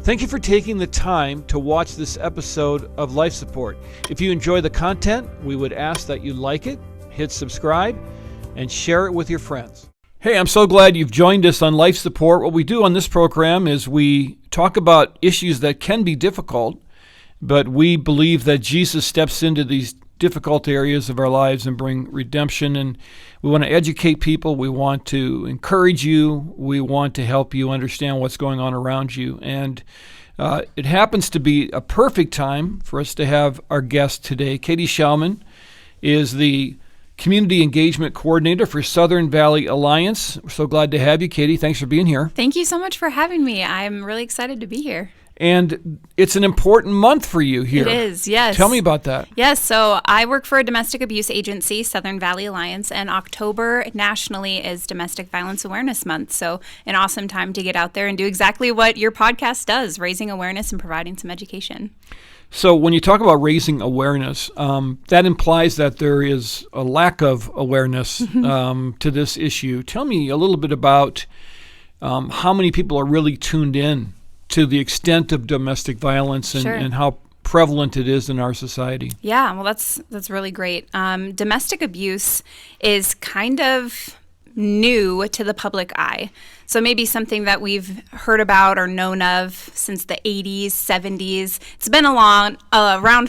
Thank you for taking the time to watch this episode of Life Support. If you enjoy the content, we would ask that you like it, hit subscribe, and share it with your friends. Hey, I'm so glad you've joined us on Life Support. What we do on this program is we talk about issues that can be difficult, but we believe that Jesus steps into these difficult areas of our lives and bring redemption. And we want to educate people. We want to encourage you. We want to help you understand what's going on around you. And it happens to be a perfect time for us to have our guest today. Katie Schaumann is the Community Engagement Coordinator for Southern Valley Alliance. We're so glad to have you, Katie. Thanks for being here. Thank you so much for having me. I'm really excited to be here. And it's an important month for you here. It is, yes. Tell me about that. Yes, so I work for a domestic abuse agency, Southern Valley Alliance, and October nationally is Domestic Violence Awareness Month. So an awesome time to get out there and do exactly what your podcast does, raising awareness and providing some education. So when you talk about raising awareness, that implies that there is a lack of awareness to this issue. Tell me a little bit about how many people are really tuned in to the extent of domestic violence and, Sure. and how prevalent it is in our society. Yeah, well, that's really great. Domestic abuse is kind of new to the public eye. So maybe something that we've heard about or known of since the 80s, 70s. It's been around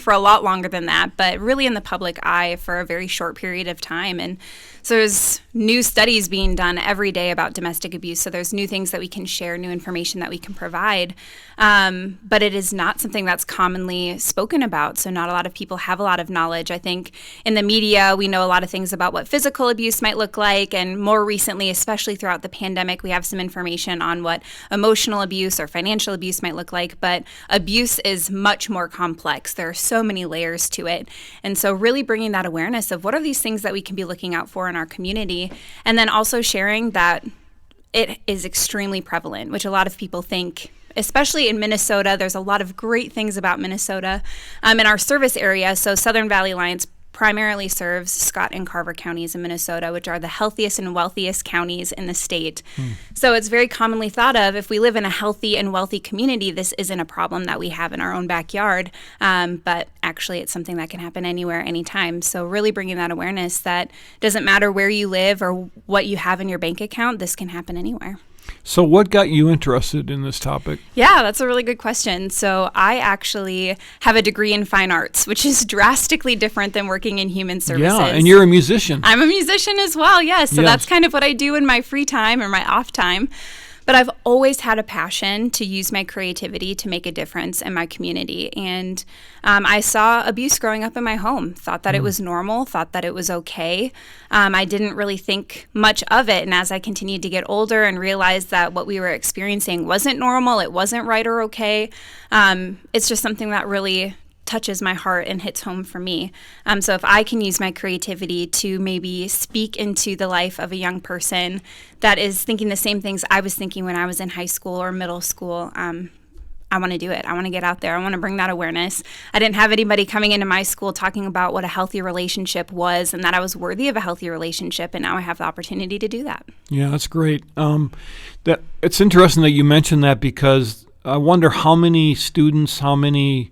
for a lot longer than that, but really in the public eye for a very short period of time. And so there's new studies being done every day about domestic abuse. So there's new things that we can share, new information that we can provide. But it is not something that's commonly spoken about. So not a lot of people have a lot of knowledge. I think in the media, we know a lot of things about what physical abuse might look like. And more recently, especially throughout the pandemic, we have some information on what emotional abuse or financial abuse might look like. But abuse is much more complex. There are so many layers to it. And so really bringing that awareness of what are these things that we can be looking out for in our community, and then also sharing that it is extremely prevalent, which a lot of people think, especially in Minnesota. There's a lot of great things about Minnesota in our service area. So Southern Valley Alliance primarily serves Scott and Carver counties in Minnesota, which are the healthiest and wealthiest counties in the state. So it's very commonly thought of, if we live in a healthy and wealthy community, this isn't a problem that we have in our own backyard. But actually, it's something that can happen anywhere, anytime. So really bringing that awareness that doesn't matter where you live or what you have in your bank account, this can happen anywhere. So what got you interested in this topic? Yeah, that's a really good question. So I actually have a degree in fine arts, which is drastically different than working in human services. Yeah, and you're a musician. I'm a musician as well, yes. So that's kind of what I do in my free time or my off time. But I've always had a passion to use my creativity to make a difference in my community. And I saw abuse growing up in my home, thought that it was normal, thought that it was okay. I didn't really think much of it. And as I continued to get older and realized that what we were experiencing wasn't normal, it wasn't right or okay, it's just something that really touches my heart and hits home for me. So if I can use my creativity to maybe speak into the life of a young person that is thinking the same things I was thinking when I was in high school or middle school, I want to do it. I want to get out there. I want to bring that awareness. I didn't have anybody coming into my school talking about what a healthy relationship was and that I was worthy of a healthy relationship, and now I have the opportunity to do that. Yeah, that's great. It's interesting that you mentioned that, because I wonder how many students, how many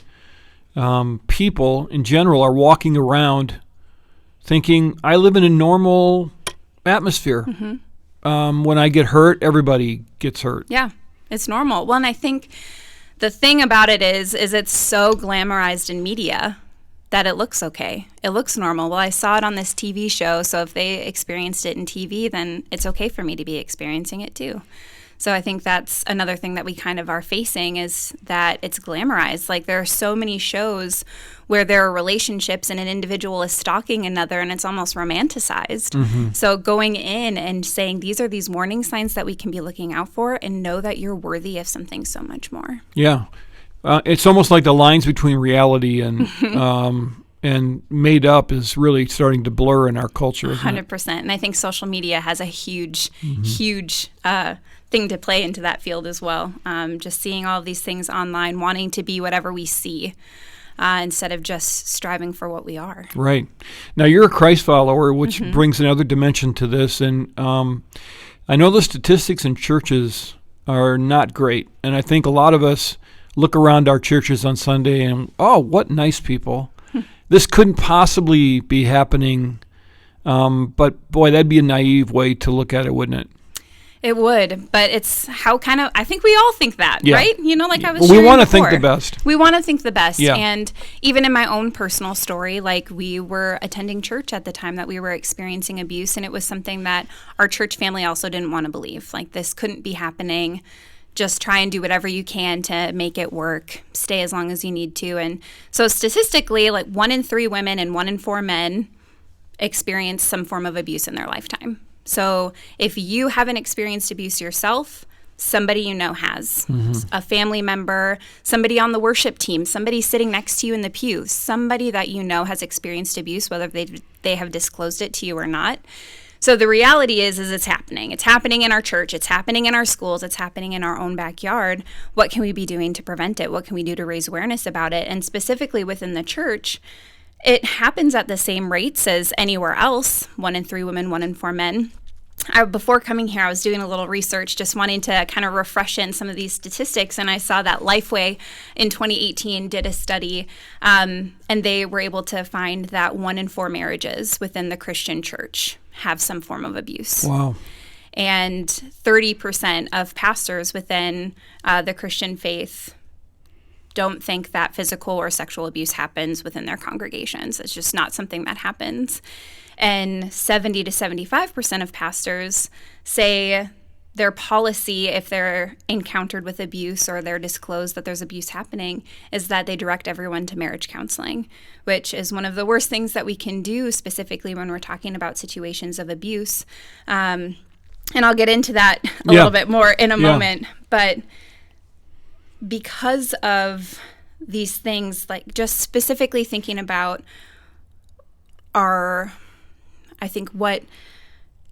people in general are walking around thinking, I live in a normal atmosphere. When I get hurt, everybody gets hurt. Yeah, it's normal. Well, and I think the thing about it is it's so glamorized in media that it looks okay. It looks normal. Well, I saw it on this TV show, so if they experienced it in TV, then it's okay for me to be experiencing it too. So I think that's another thing that we kind of are facing, is that it's glamorized. Like, there are so many shows where there are relationships and an individual is stalking another, and it's almost romanticized. So going in and saying, these are these warning signs that we can be looking out for, and know that you're worthy of something so much more. Yeah. It's almost like the lines between reality and made up is really starting to blur in our culture, isn't it? 100%. And I think social media has a huge thing to play into that field as well. Just seeing all of these things online, wanting to be whatever we see, instead of just striving for what we are. Right. Now, you're a Christ follower, which brings another dimension to this. And I know the statistics in churches are not great. And I think a lot of us look around our churches on Sunday and, oh, what nice people. This couldn't possibly be happening. But boy, that'd be a naive way to look at it, wouldn't it? It would, but it's how I think we all think that, right? Like I was we sharing want to before. think the best. We want to think the best. Yeah. And even in my own personal story, like we were attending church at the time that we were experiencing abuse, and it was something that our church family also didn't want to believe. Like, this couldn't be happening. Just try and do whatever you can to make it work. Stay as long as you need to. And so statistically, like 1 in 3 women and 1 in 4 men experience some form of abuse in their lifetime. So if you haven't experienced abuse yourself, somebody you know has. A family member, somebody on the worship team, somebody sitting next to you in the pew, somebody that you know has experienced abuse, whether they have disclosed it to you or not. So the reality is it's happening. It's happening in our church. It's happening in our schools. It's happening in our own backyard. What can we be doing to prevent it? What can we do to raise awareness about it? And specifically within the church, it happens at the same rates as anywhere else, 1 in 3 women, 1 in 4 men. Before coming here, I was doing a little research, just wanting to kind of refresh in some of these statistics, and I saw that Lifeway in 2018 did a study, and they were able to find that 1 in 4 marriages within the Christian church have some form of abuse. Wow. And 30% of pastors within the Christian faith don't think that physical or sexual abuse happens within their congregations. It's just not something that happens. And 70 to 75% of pastors say their policy, if they're encountered with abuse or they're disclosed that there's abuse happening, is that they direct everyone to marriage counseling, which is one of the worst things that we can do, specifically when we're talking about situations of abuse. And I'll get into that a little bit more in a moment. But because of these things, like just specifically thinking about I think what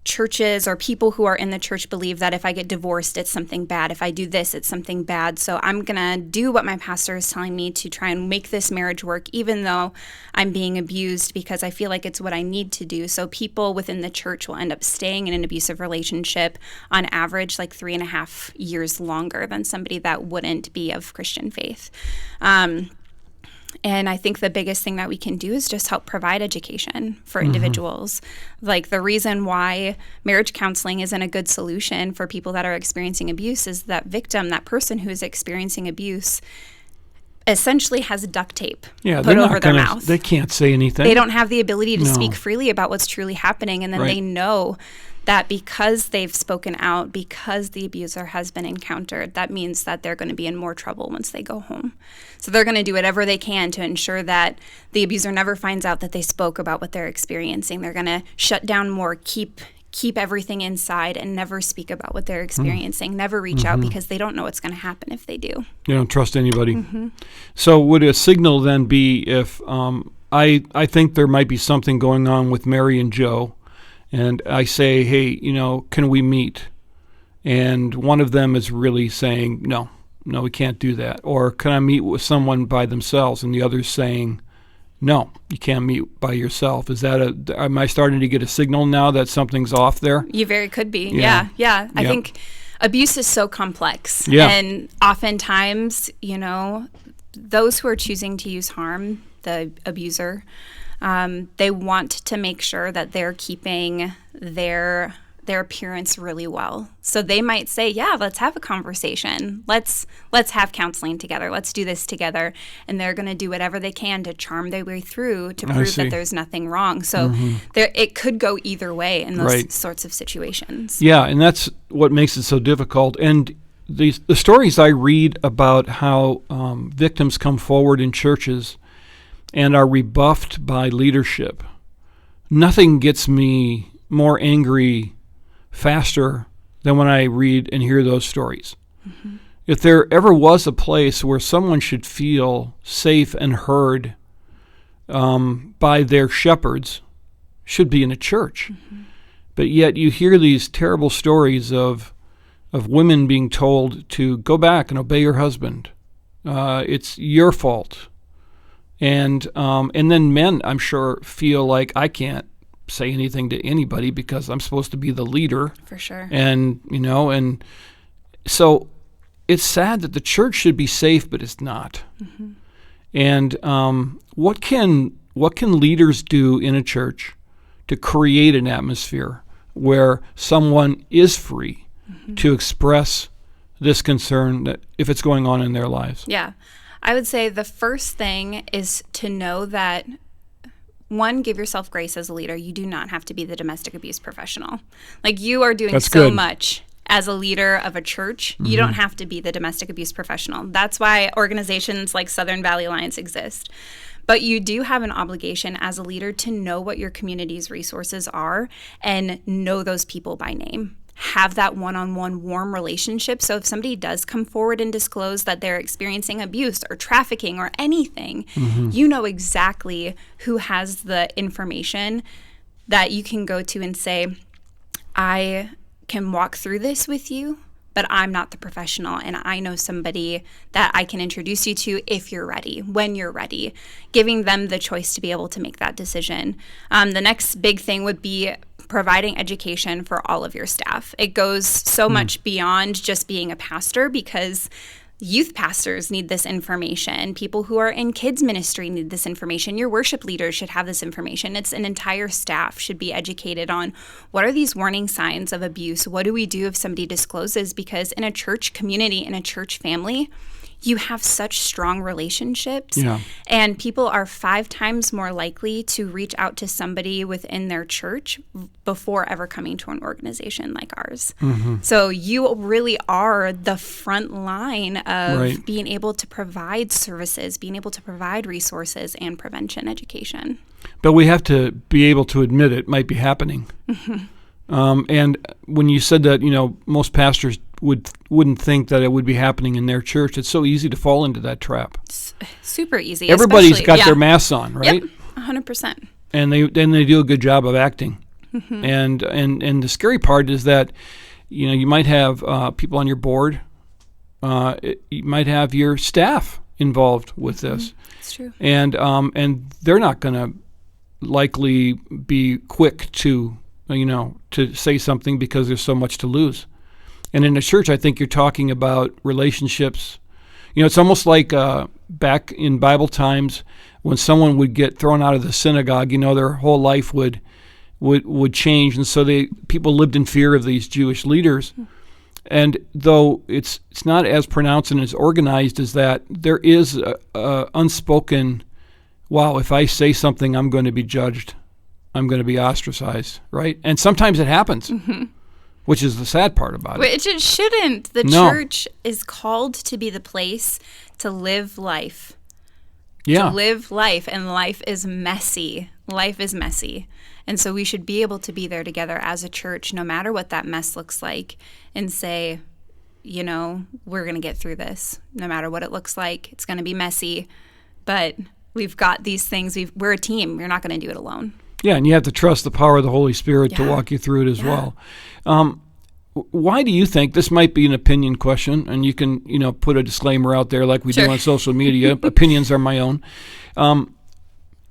churches or people who are in the church believe that if I get divorced, it's something bad. If I do this, it's something bad. So I'm going to do what my pastor is telling me to try and make this marriage work, even though I'm being abused, because I feel like it's what I need to do. So people within the church will end up staying in an abusive relationship on average like 3.5 years longer than somebody that wouldn't be of Christian faith. And I think the biggest thing that we can do is just help provide education for individuals. Like, the reason why marriage counseling isn't a good solution for people that are experiencing abuse is that victim, that person who is experiencing abuse, essentially has duct tape put over their mouth. They can't say anything. They don't have the ability to speak freely about what's truly happening. And then they know that because they've spoken out, because the abuser has been encountered, that means that they're going to be in more trouble once they go home. So they're going to do whatever they can to ensure that the abuser never finds out that they spoke about what they're experiencing. They're going to shut down more, keep everything inside, and never speak about what they're experiencing, never reach out, because they don't know what's going to happen if they do. They don't trust anybody. So would a signal then be if I think there might be something going on with Mary and Joe, and I say, hey, can we meet? And one of them is really saying, no, we can't do that. Or can I meet with someone by themselves? And the other's saying, no, you can't meet by yourself. Am I starting to get a signal now that something's off there? You very could be. Yeah. I think abuse is so complex. Yeah. And oftentimes, those who are choosing to use harm, the abuser, they want to make sure that they're keeping their appearance really well. So they might say, yeah, let's have a conversation. Let's have counseling together. Let's do this together. And they're going to do whatever they can to charm their way through to prove that there's nothing wrong. So it could go either way in those sorts of situations. Yeah, and that's what makes it so difficult. And the stories I read about how victims come forward in churches and are rebuffed by leadership, nothing gets me more angry faster than when I read and hear those stories. If there ever was a place where someone should feel safe and heard by their shepherds, should be in a church. But yet you hear these terrible stories of women being told to go back and obey your husband. It's your fault. And then men, I'm sure, feel like I can't say anything to anybody because I'm supposed to be the leader. For sure. And, and so it's sad that the church should be safe, but it's not. Mm-hmm. And what can leaders do in a church to create an atmosphere where someone is free to express this concern that if it's going on in their lives? Yeah. I would say the first thing is to know that, one, give yourself grace as a leader. You do not have to be the domestic abuse professional. Like, you are doing much as a leader of a church. You don't have to be the domestic abuse professional. That's why organizations like Southern Valley Alliance exist. But you do have an obligation as a leader to know what your community's resources are and know those people by name. Have that one-on-one warm relationship. So if somebody does come forward and disclose that they're experiencing abuse or trafficking or anything, you know exactly who has the information that you can go to and say, I can walk through this with you, but I'm not the professional, and I know somebody that I can introduce you to if you're ready, when you're ready, giving them the choice to be able to make that decision. The next big thing would be providing education for all of your staff. It goes so much beyond just being a pastor, because youth pastors need this information. People who are in kids ministry need this information. Your worship leaders should have this information. It's an entire staff should be educated on what are these warning signs of abuse? What do we do if somebody discloses? Because in a church community, in a church family, you have such strong relationships, and people are 5 times more likely to reach out to somebody within their church before ever coming to an organization like ours. So you really are the front line of being able to provide services, being able to provide resources and prevention education. But we have to be able to admit it might be happening. And when you said that, most pastors wouldn't think that it would be happening in their church, it's so easy to fall into that trap. Super easy. Everybody's got their masks on, right? Yep, 100%. And they do a good job of acting. And the scary part is that, you might have people on your board. You might have your staff involved with this. It's true. And they're not going to likely be quick to say something because there's so much to lose. And in the church, I think you're talking about relationships. It's almost like back in Bible times when someone would get thrown out of the synagogue, their whole life would change. And so people lived in fear of these Jewish leaders. And though it's not as pronounced and as organized as that, there is a unspoken, wow, if I say something, I'm going to be judged. I'm going to be ostracized, right? And sometimes it happens, which is the sad part about it. Which it shouldn't. The church is called to be the place to live life. Yeah. To live life, and life is messy. Life is messy. And so we should be able to be there together as a church, no matter what that mess looks like, and say, we're going to get through this. No matter what it looks like, it's going to be messy, but we've got these things. We're a team. You're not going to do it alone. Yeah, and you have to trust the power of the Holy Spirit to walk you through it as well. Why do you think, this might be an opinion question, and you can, put a disclaimer out there like we do on social media. Opinions are my own.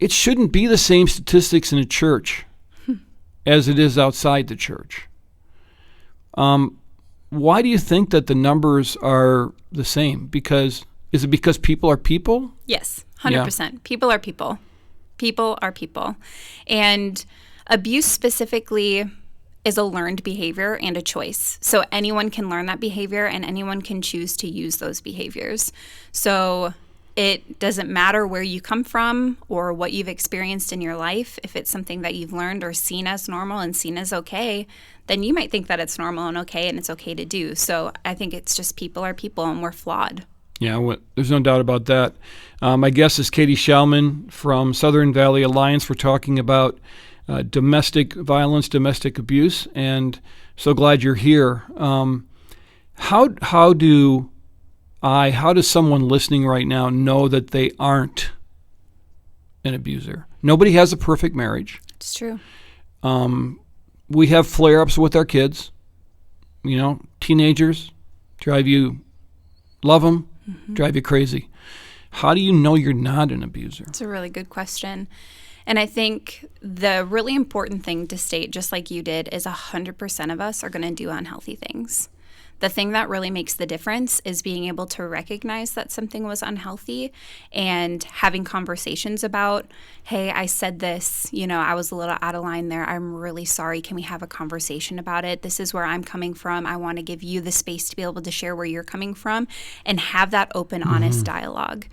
It shouldn't be the same statistics in a church as it is outside the church. Why do you think that the numbers are the same? Is it because people are people? Yes, 100%. Yeah. People are people. People are people. And abuse specifically is a learned behavior and a choice. So anyone can learn that behavior, and anyone can choose to use those behaviors. So it doesn't matter where you come from or what you've experienced in your life. If it's something that you've learned or seen as normal and seen as okay, then you might think that it's normal and okay, and it's okay to do. So I think it's just people are people, and we're flawed. Yeah, there's no doubt about that. My guest is Katie Schaumann from Southern Valley Alliance. We're talking about domestic violence, domestic abuse, and so glad you're here. How does someone listening right now know that they aren't an abuser? Nobody has a perfect marriage. It's true. We have flare-ups with our kids. Teenagers love them, drive you crazy. How do you know you're not an abuser? It's a really good question. And I think the really important thing to state, just like you did, is 100% of us are going to do unhealthy things. The thing that really makes the difference is being able to recognize that something was unhealthy and having conversations about, hey, I said this, I was a little out of line there. I'm really sorry. Can we have a conversation about it? This is where I'm coming from. I want to give you the space to be able to share where you're coming from and have that open, honest dialogue.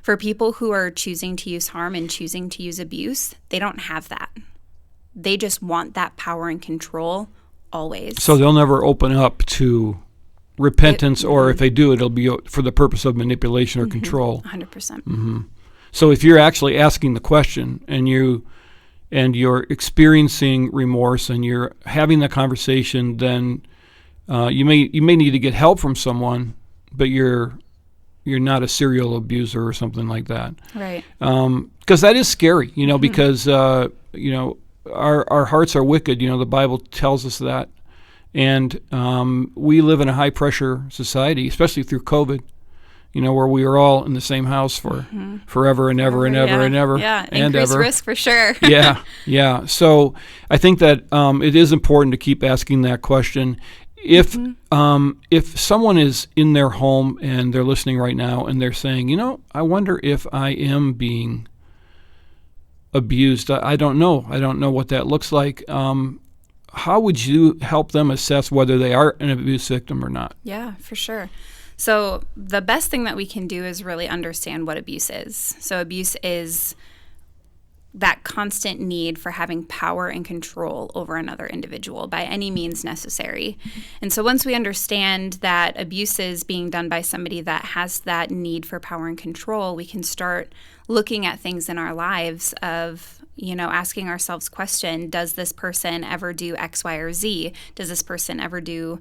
For people who are choosing to use harm and choosing to use abuse, they don't have that. They just want that power and control always. So they'll never open up to repentance, or if they do, it'll be for the purpose of manipulation or control. 100%. So if you're actually asking the question and you're experiencing remorse and you're having that conversation, then you may need to get help from someone, but you're not a serial abuser or something like that. Right. Because that is scary, because our hearts are wicked. The Bible tells us that. And we live in a high-pressure society, especially through COVID, where we are all in the same house for forever and ever and ever and ever. Yeah, and increased ever. risk for sure. Yeah. So I think that it is important to keep asking that question. If someone is in their home and they're listening right now and they're saying, I wonder if I am being abused. I don't know. I don't know what that looks like. How would you help them assess whether they are an abuse victim or not? Yeah, for sure. So the best thing that we can do is really understand what abuse is. So abuse is that constant need for having power and control over another individual by any means necessary. And so once we understand that abuse is being done by somebody that has that need for power and control, we can start looking at things in our lives of, asking ourselves question, does this person ever do X, Y, or Z? Does this person ever do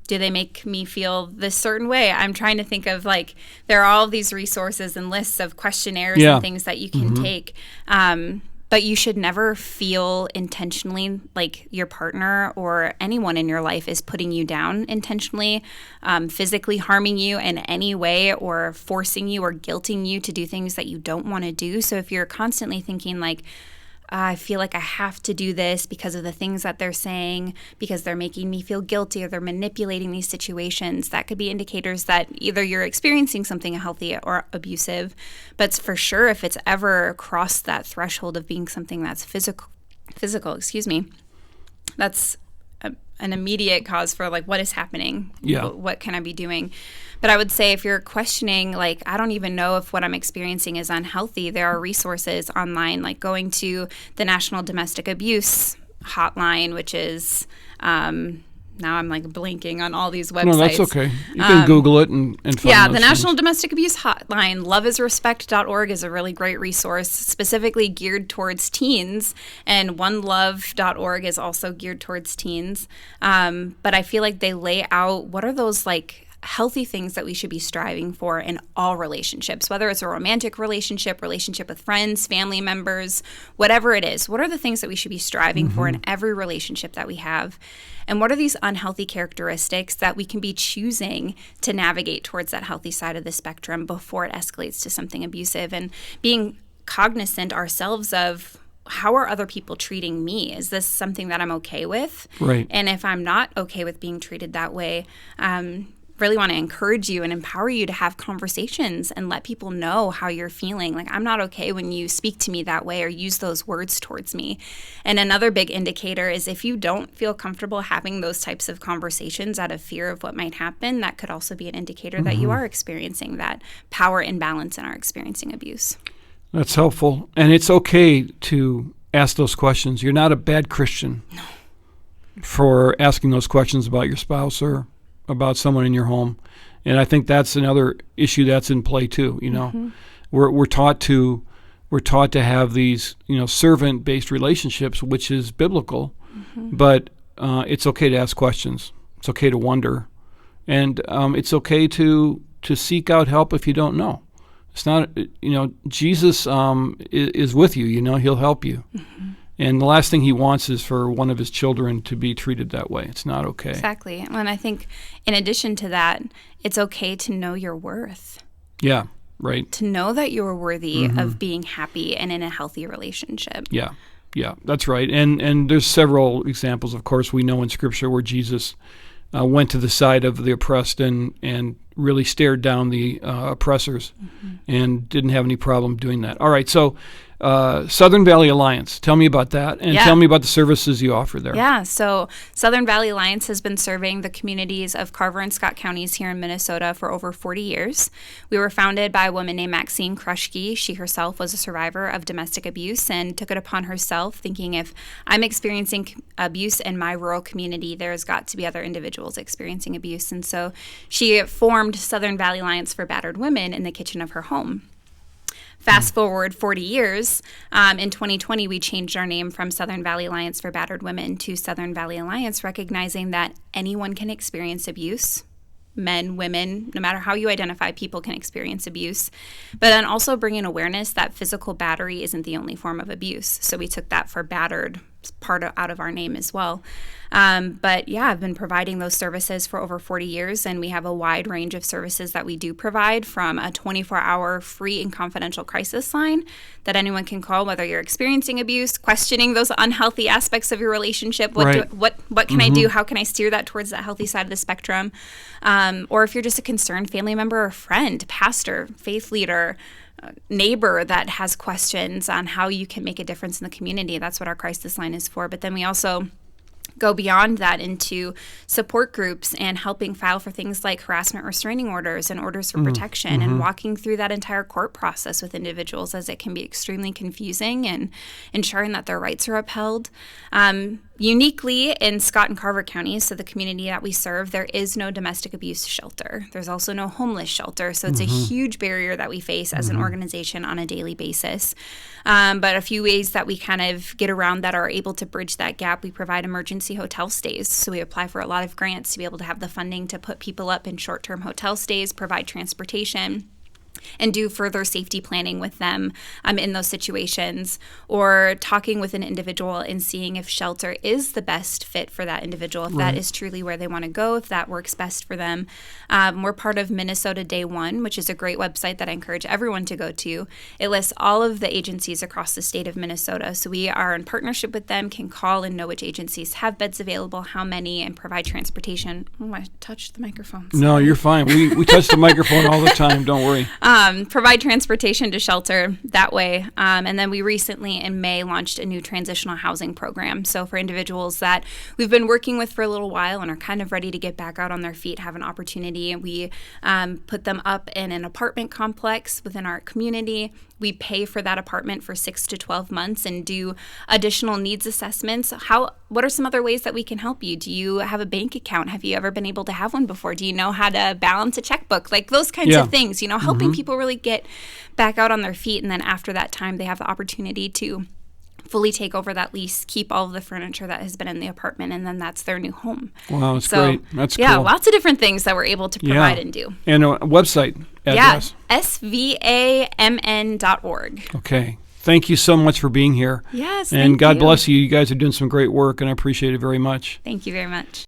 they make me feel this certain way? I'm trying to think of there are all these resources and lists of questionnaires and things that you can take. But you should never feel intentionally like your partner or anyone in your life is putting you down intentionally, physically harming you in any way or forcing you or guilting you to do things that you don't want to do. So if you're constantly thinking I feel like I have to do this because of the things that they're saying, because they're making me feel guilty or they're manipulating these situations, that could be indicators that either you're experiencing something unhealthy or abusive. But for sure, if it's ever crossed that threshold of being something that's physical, that's an immediate cause for what is happening? Yeah. What can I be doing? But I would say if you're questioning, I don't even know if what I'm experiencing is unhealthy, there are resources online, going to the National Domestic Abuse Hotline, which is, now I'm blinking on all these websites. No, that's okay. You can Google it and find the things. National Domestic Abuse Hotline, loveisrespect.org is a really great resource specifically geared towards teens, and onelove.org is also geared towards teens. But I feel like they lay out what are those healthy things that we should be striving for in all relationships, whether it's a romantic relationship with friends, family members, whatever it is. What are the things that we should be striving for in every relationship that we have? And what are these unhealthy characteristics that we can be choosing to navigate towards that healthy side of the spectrum before it escalates to something abusive? And being cognizant ourselves of, how are other people treating me? Is this something that I'm okay with? Right. And if I'm not okay with being treated that way, really want to encourage you and empower you to have conversations and let people know how you're feeling. I'm not okay when you speak to me that way or use those words towards me. And another big indicator is if you don't feel comfortable having those types of conversations out of fear of what might happen, that could also be an indicator that you are experiencing that power imbalance and are experiencing abuse. That's helpful. And it's okay to ask those questions. You're not a bad Christian for asking those questions about your spouse or about someone in your home. And I think that's another issue that's in play too. We're taught to have these servant-based relationships, which is biblical, but it's okay to ask questions. It's okay to wonder, and it's okay to seek out help if you don't know. It's not Jesus is with you. He'll help you. And the last thing he wants is for one of his children to be treated that way. It's not okay. Exactly. And I think in addition to that, it's okay to know your worth. Yeah, right. To know that you're worthy of being happy and in a healthy relationship. Yeah, that's right. And there's several examples, of course, we know in Scripture where Jesus went to the side of the oppressed and really stared down the oppressors, and didn't have any problem doing that. All right, so Southern Valley Alliance, tell me about that, and tell me about the services you offer there. Yeah, so Southern Valley Alliance has been serving the communities of Carver and Scott counties here in Minnesota for over 40 years. We were founded by a woman named Maxine Kruschke. She herself was a survivor of domestic abuse and took it upon herself, thinking if I'm experiencing abuse in my rural community, there's got to be other individuals experiencing abuse. And so she formed Southern Valley Alliance for Battered Women in the kitchen of her home. Fast forward 40 years, in 2020, we changed our name from Southern Valley Alliance for Battered Women to Southern Valley Alliance, recognizing that anyone can experience abuse. Men, women, no matter how you identify, people can experience abuse. But then also bringing awareness that physical battery isn't the only form of abuse. So we took that for battered out of our name as well. But yeah, I've been providing those services for over 40 years, and we have a wide range of services that we do provide, from a 24-hour free and confidential crisis line that anyone can call, whether you're experiencing abuse, questioning those unhealthy aspects of your relationship. What can I do? How can I steer that towards that healthy side of the spectrum? Or if you're just a concerned family member or friend, pastor, faith leader, neighbor that has questions on how you can make a difference in the community, that's what our crisis line is for. But then we also go beyond that into support groups and helping file for things like harassment restraining orders and orders for protection, and walking through that entire court process with individuals, as it can be extremely confusing, and ensuring that their rights are upheld. Uniquely in Scott and Carver counties, so the community that we serve, there is no domestic abuse shelter. There's also no homeless shelter. So it's a huge barrier that we face as an organization on a daily basis. But a few ways that we kind of get around that are able to bridge that gap: we provide emergency hotel stays. So we apply for a lot of grants to be able to have the funding to put people up in short-term hotel stays, provide transportation, and do further safety planning with them in those situations, or talking with an individual and seeing if shelter is the best fit for that individual, if that is truly where they want to go, if that works best for them. We're part of Minnesota Day One, which is a great website that I encourage everyone to go to. It lists all of the agencies across the state of Minnesota. So we are in partnership with them, can call and know which agencies have beds available, how many, and provide transportation. Oh, I touched the microphone. Sorry. No, you're fine. We touch the microphone all the time. Don't worry. Provide transportation to shelter that way. And then we recently in May launched a new transitional housing program. So for individuals that we've been working with for a little while and are kind of ready to get back out on their feet, have an opportunity, we put them up in an apartment complex within our community. We pay for that apartment for 6 to 12 months and do additional needs assessments. What are some other ways that we can help you? Do you have a bank account? Have you ever been able to have one before? Do you know how to balance a checkbook? Like those kinds of things, helping people really get back out on their feet. And then after that time, they have the opportunity to fully take over that lease, keep all of the furniture that has been in the apartment, and then that's their new home. Wow, that's great. That's cool. Yeah, lots of different things that we're able to provide and do. And a website address. Yeah, svamn.org. Okay. Thank you so much for being here. Yes, and God bless you. You guys are doing some great work, and I appreciate it very much. Thank you very much.